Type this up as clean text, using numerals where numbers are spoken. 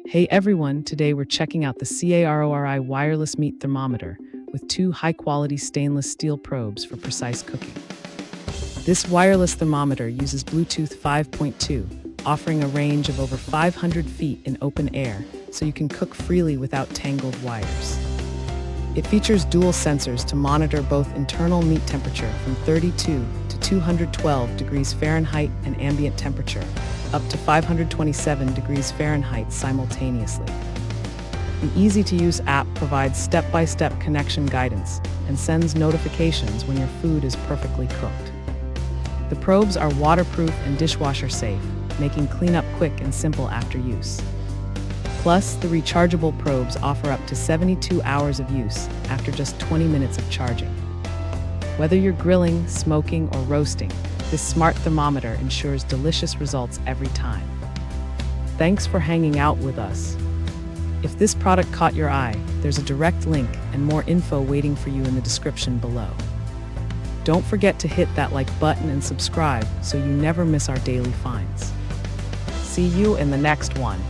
Hey everyone, today we're checking out the CARORI Wireless Meat Thermometer with two high-quality stainless steel probes for precise cooking. This wireless thermometer uses Bluetooth 5.2, offering a range of over 500 feet in open air, so you can cook freely without tangled wires. It features dual sensors to monitor both internal meat temperature from 32 to 212 degrees Fahrenheit and ambient temperature, up to 527 degrees Fahrenheit simultaneously. The easy-to-use app provides step-by-step connection guidance and sends notifications when your food is perfectly cooked. The probes are waterproof and dishwasher-safe, making cleanup quick and simple after use. Plus, the rechargeable probes offer up to 72 hours of use after just 20 minutes of charging. Whether you're grilling, smoking, or roasting, this smart thermometer ensures delicious results every time. Thanks for hanging out with us. If this product caught your eye, there's a direct link and more info waiting for you in the description below. Don't forget to hit that like button and subscribe so you never miss our daily finds. See you in the next one.